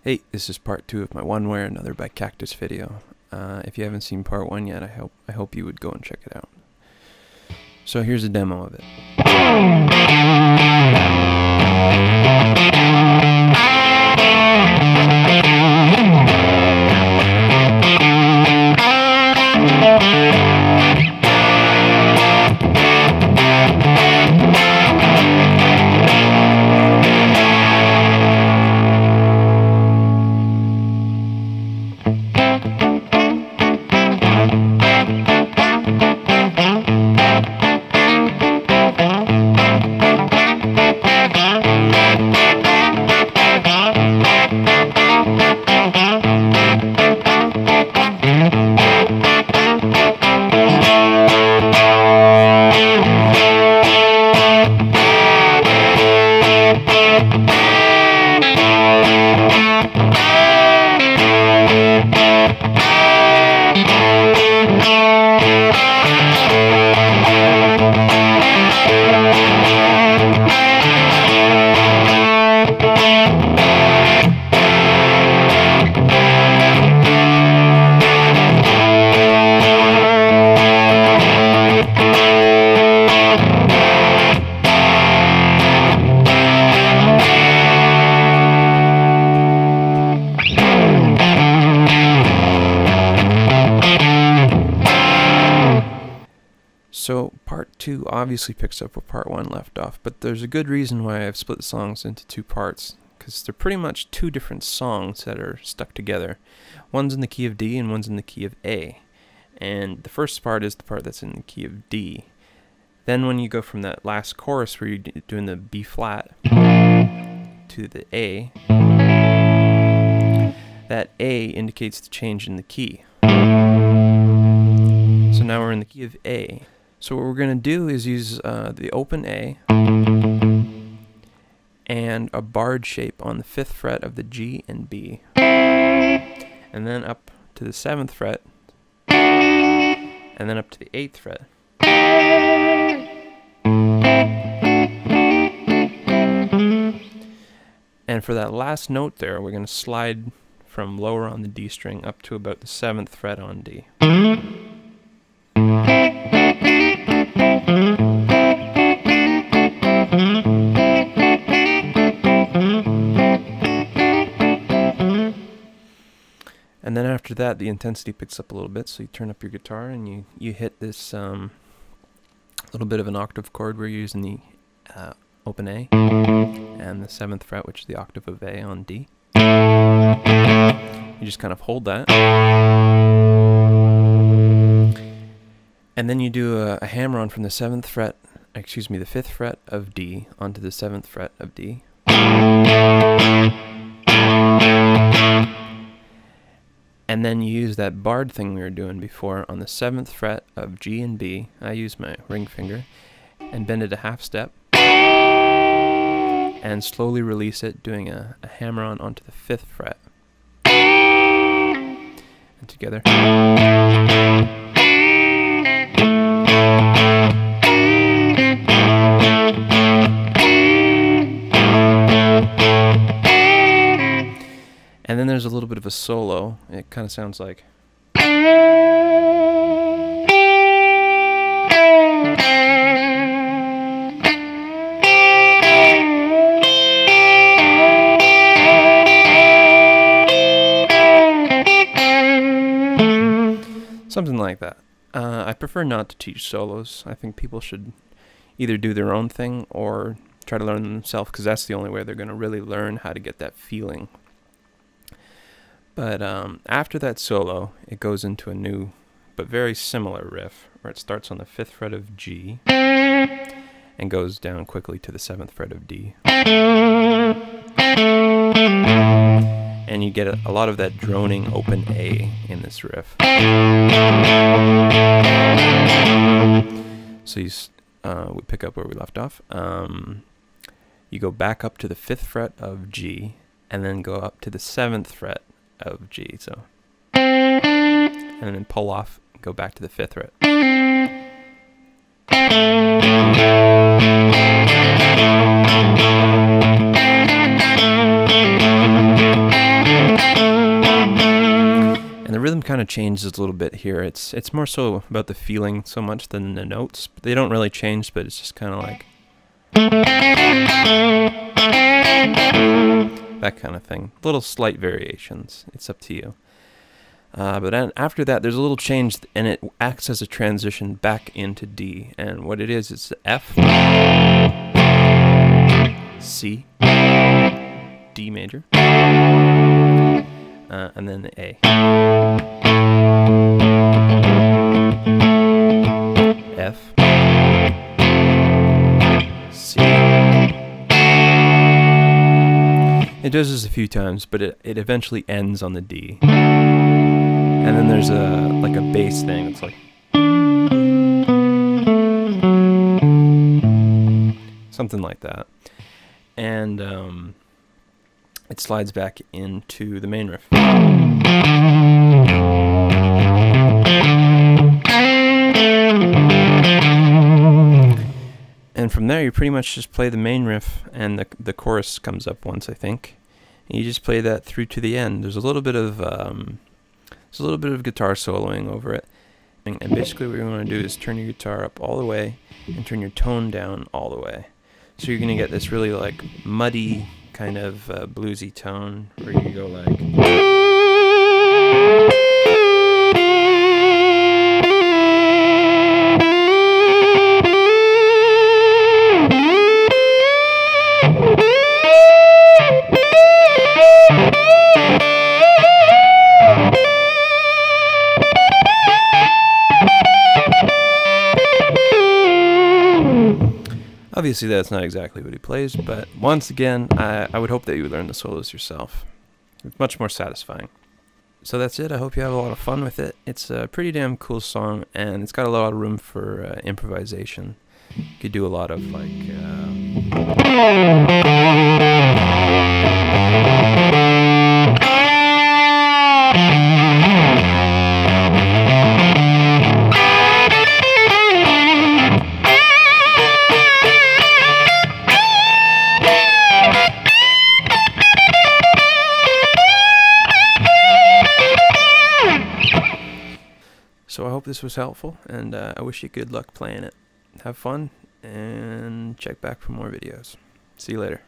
Hey, this is part 2 of my One Way or Another by Cactus video. If you haven't seen part 1 yet, I hope you would go and check it out. So here's a demo of it. So part 2 obviously picks up where part 1 left off, but there's a good reason why I've split the songs into 2 parts, because they're pretty much 2 different songs that are stuck together. One's in the key of D and one's in the key of A, and the first part is the part that's in the key of D. Then when you go from that last chorus where you're doing the B flat to the A, that A indicates the change in the key. So now we're in the key of A. So what we're going to do is use the open A and a barred shape on the 5th fret of the G and B, and then up to the 7th fret, and then up to the 8th fret. And for that last note there, we're going to slide from lower on the D string up to about the 7th fret on D. And then after that, the intensity picks up a little bit, so you turn up your guitar and you hit this little bit of an octave chord. We're using the open A and the 7th fret, which is the octave of A on D. You just kind of hold that. And then you do a hammer-on from the 7th fret, the 5th fret of D onto the 7th fret of D. And then you use that barred thing we were doing before on the 7th fret of G and B. I use my ring finger and bend it a half step and slowly release it, doing a hammer-on onto the 5th fret. And together. And then there's a little bit of a solo. It kind of sounds like. Something like that. I prefer not to teach solos. I think people should either do their own thing or try to learn them themselves, because that's the only way they're going to really learn how to get that feeling. But after that solo, it goes into a new but very similar riff, where it starts on the 5th fret of G and goes down quickly to the 7th fret of D. And you get a lot of that droning open A in this riff. So we pick up where we left off. You go back up to the 5th fret of G and then go up to the 7th fret of G, and then pull off, go back to the 5th fret. rhythm kind of changes a little bit here. It's more so about the feeling so much than the notes. They don't really change, but it's just kind of like that kind of thing. Little slight variations. It's up to you. But then after that, there's a little change, and it acts as a transition back into D. And what it is, it's F, C, D major, and then the A. F, C. It does this a few times, but it eventually ends on the D. And then there's like a bass thing. It's like something like that. And it slides back into the main riff. And from there, you pretty much just play the main riff, and the chorus comes up once, I think. And you just play that through to the end. There's a little bit of guitar soloing over it. And basically what you want to do is turn your guitar up all the way and turn your tone down all the way. So you're going to get this really like muddy kind of bluesy tone where you go like... Obviously that's not exactly what he plays, but once again, I would hope that you would learn the solos yourself. It's much more satisfying. So that's it. I hope you have a lot of fun with it. It's a pretty damn cool song, and it's got a lot of room for improvisation. You could do a lot of like... So I hope this was helpful, and I wish you good luck playing it. Have fun, and check back for more videos. See you later.